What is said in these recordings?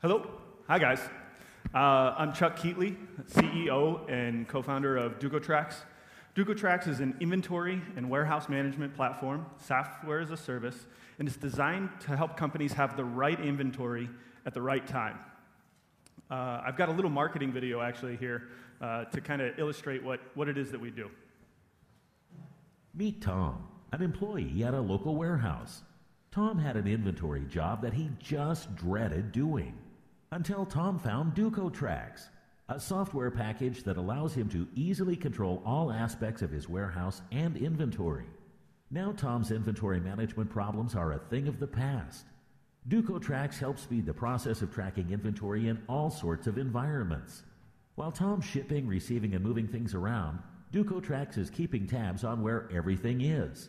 Hello. Hi, guys. I'm Chuck Keatley, CEO and co-founder of Duco Trax. Duco Trax is an inventory and warehouse management platform, software as a service, and it's designed to help companies have the right inventory at the right time. I've got a little marketing video actually here to kind of illustrate what it is that we do. Meet Tom, an employee at a local warehouse. Tom had an inventory job that he just dreaded doing. Until Tom found Duco Trax, a software package that allows him to easily control all aspects of his warehouse and inventory. Now Tom's inventory management problems are a thing of the past. Duco Trax helps speed the process of tracking inventory in all sorts of environments. While Tom's shipping, receiving, and moving things around, Duco Trax is keeping tabs on where everything is.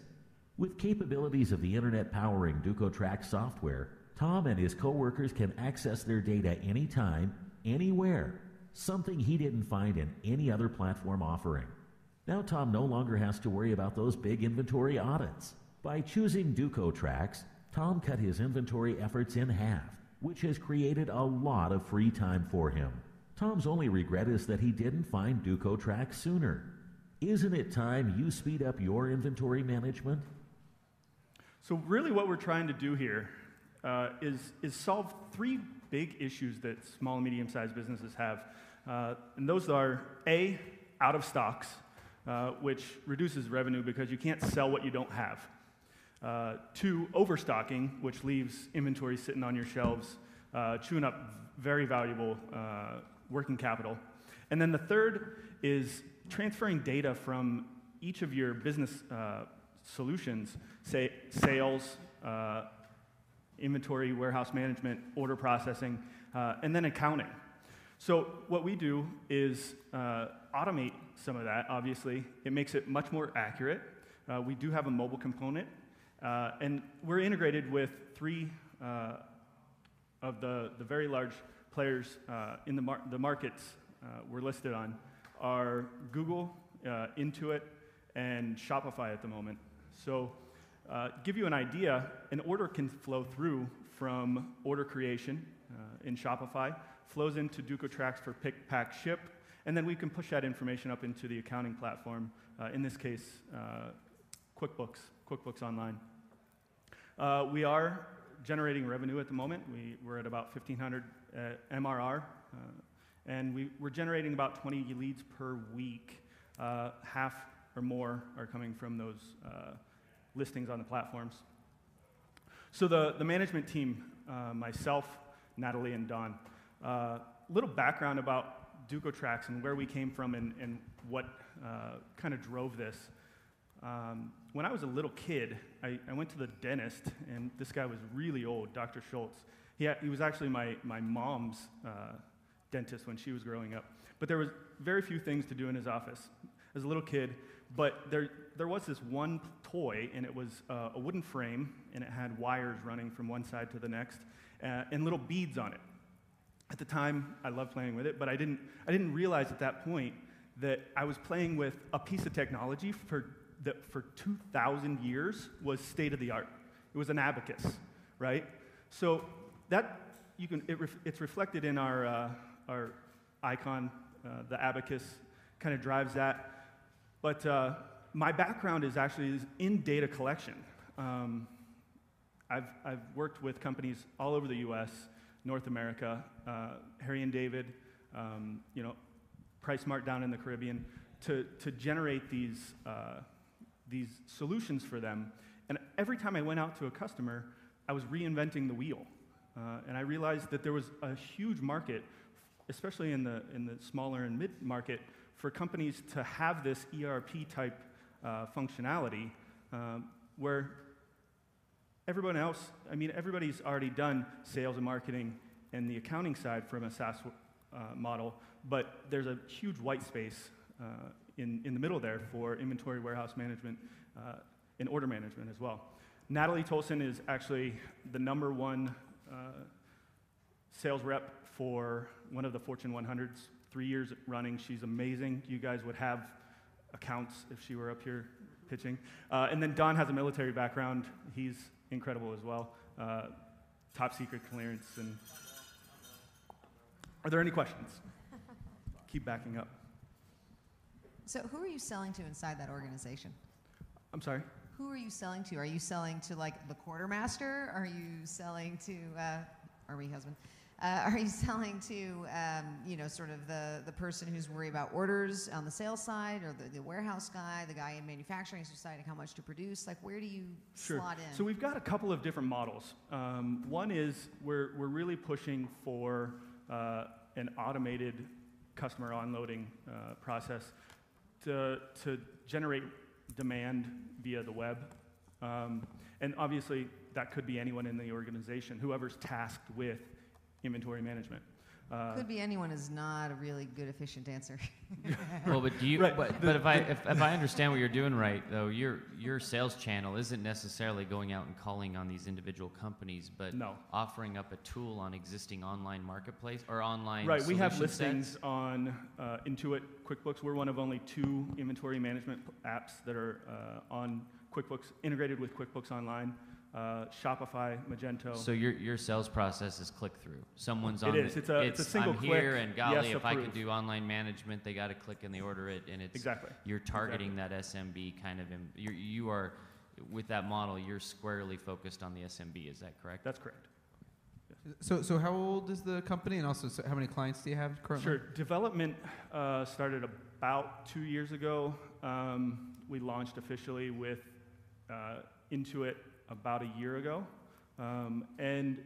With capabilities of the internet powering Duco Trax software, Tom and his coworkers can access their data anytime, anywhere, something he didn't find in any other platform offering. Now Tom no longer has to worry about those big inventory audits. By choosing Duco Trax, Tom cut his inventory efforts in half, which has created a lot of free time for him. Tom's only regret is that he didn't find Duco Trax sooner. Isn't it time you speed up your inventory management? So really what we're trying to do here is solve three big issues that small and medium-sized businesses have. And those are A, out of stocks, which reduces revenue because you can't sell what you don't have. 2, overstocking, which leaves inventory sitting on your shelves, chewing up very valuable working capital. And then the third is transferring data from each of your business solutions, say sales, inventory, warehouse management, order processing, and then accounting. So what we do is automate some of that, obviously. It makes it much more accurate. We do have a mobile component, and we're integrated with 3 of the very large players in the markets we're listed on are Google, Intuit, and Shopify at the moment. So give you an idea, an order can flow through from order creation in Shopify, flows into Duco Trax for pick, pack, ship, and then we can push that information up into the accounting platform, in this case, QuickBooks Online. We are generating revenue at the moment. We're at about 1,500 MRR, and we're generating about 20 leads per week. Half or more are coming from those listings on the platforms. So the management team, myself, Natalie, and Don, little background about Duco Trax and where we came from and what kind of drove this. When I was a little kid, I went to the dentist, and this guy was really old, Dr. Schultz. He was actually my mom's dentist when she was growing up. But there was very few things to do in his office as a little kid. But there was this one toy, and it was a wooden frame, and it had wires running from one side to the next, and little beads on it. At the time, I loved playing with it, but I didn't realize at that point that I was playing with a piece of technology that for 2,000 years was state of the art. It was an abacus, right? So that it's reflected in our icon. The abacus kind of drives that. But my background is actually in data collection. I've worked with companies all over the U.S., North America, Harry and David, PriceSmart down in the Caribbean, to generate these solutions for them. And every time I went out to a customer, I was reinventing the wheel. And I realized that there was a huge market, especially in the smaller and mid-market, for companies to have this ERP-type functionality where everybody's already done sales and marketing and the accounting side from a SaaS model, but there's a huge white space in the middle there for inventory, warehouse management, and order management as well. Natalie Tolson is actually the #1 sales rep for one of the Fortune 100s, 3 years running. She's amazing. You guys would have accounts if she were up here pitching. And then Don has a military background. He's incredible as well. Top secret clearance. And Are there any questions? Keep backing up. So who are you selling to inside that organization? I'm sorry? Who are you selling to? Are you selling to like the quartermaster? Are you selling to Army husband? Are you selling to sort of the person who's worried about orders on the sales side, or the warehouse guy, the guy in manufacturing who's deciding how much to produce? Like, where do you slot in? So we've got a couple of different models. One is we're really pushing for an automated customer onloading process to generate demand via the web. And obviously, that could be anyone in the organization, whoever's tasked with inventory management. Could be anyone is not a really good, efficient answer. Well, but do you? Right. But if I understand what you're doing right, though, your sales channel isn't necessarily going out and calling on these individual companies, but offering up a tool on existing online marketplace or online. Right. We have solution listings sets. on Intuit QuickBooks. We're one of only 2 inventory management apps that are on QuickBooks, integrated with QuickBooks Online. Shopify, Magento. So your sales process is click through. Someone's on. It is. It's a single I'm click. here, and golly, yes, if I approved. can do online management, they got to click and they order it, and it's Exactly. You're targeting that SMB kind of. You are with that model. You're squarely focused on the SMB. Is that correct? That's correct. So how old is the company, and also how many clients do you have currently? Sure. Development started about 2 years ago. We launched officially with Intuit about a year ago, and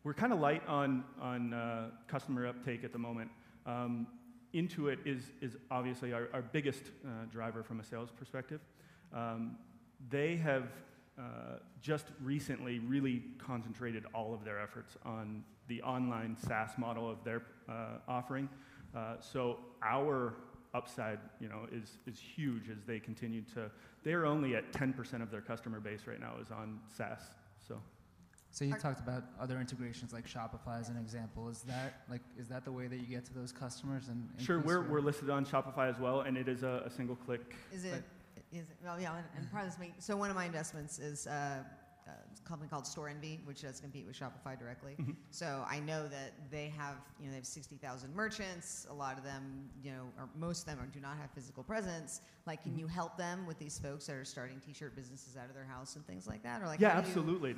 we're kind of light on customer uptake at the moment. Intuit is obviously our biggest driver from a sales perspective. They have just recently really concentrated all of their efforts on the online SaaS model of their offering. So our upside, is huge as they continue to. They're only at 10% of their customer base right now is on SaaS. So you talked about other integrations like Shopify as an example. Is that the way that you get to those customers? And Sure, we're listed on Shopify as well, and it is a single click. Is it? Well, yeah, and part of this. So one of my investments is a company called Store Envy, which does compete with Shopify directly. Mm-hmm. So I know that they have 60,000 merchants. A lot of them, or most of them, do not have physical presence. Like, can you help them with these folks that are starting T-shirt businesses out of their house and things like that? Or like, yeah, absolutely.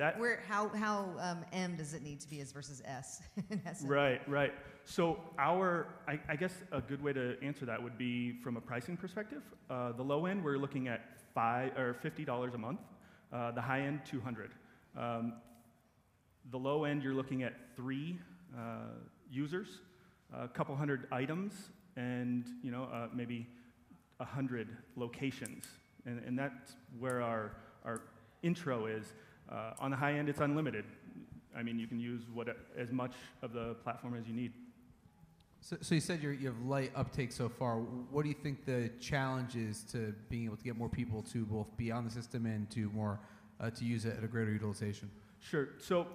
How M does it need to be as versus S? In essence? Right. So I guess a good way to answer that would be from a pricing perspective. The low end, we're looking at $50 a month. The high end, $200. The low end, you're looking at 3 users, a couple hundred items, and maybe 100 locations. And that's where our intro is. On the high end, it's unlimited. I mean, you can use as much of the platform as you need. So you said you have light uptake so far. What do you think the challenge is to being able to get more people to both be on the system and to use it at a greater utilization? Sure. So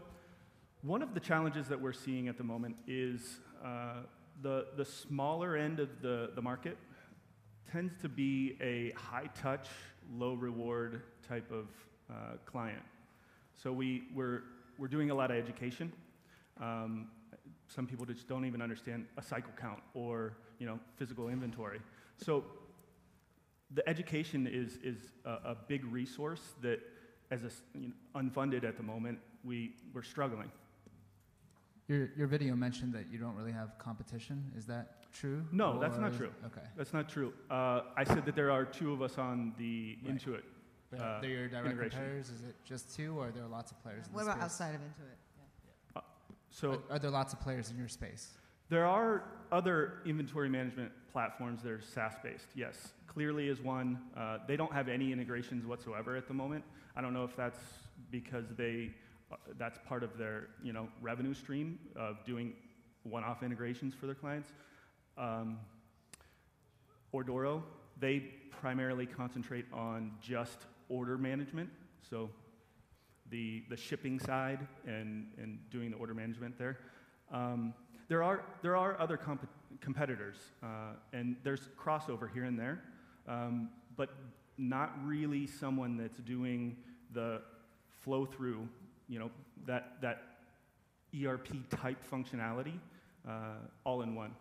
one of the challenges that we're seeing at the moment is the smaller end of the market tends to be a high-touch, low-reward type of client. So we're doing a lot of education. Some people just don't even understand a cycle count or physical inventory. So the education is a big resource that, as unfunded at the moment, we're struggling. Your video mentioned that you don't really have competition. Is that true? No, that's not true. Okay. That's not true. I said that there are 2 of us on the Right. Intuit. They're your direct integration. competitors. Is it just 2, or are there lots of players in What the about space? outside of Intuit? Yeah. So Are there lots of players in your space? there are other inventory management platforms that are SaaS-based, yes. Clearly is one. They don't have any integrations whatsoever at the moment. I don't know if that's because that's part of their revenue stream of doing one-off integrations for their clients. Ordoro, they primarily concentrate on just order management, so the shipping side and doing the order management there. There are other competitors, and there's crossover here and there, but not really someone that's doing the flow through, that ERP type functionality all in one.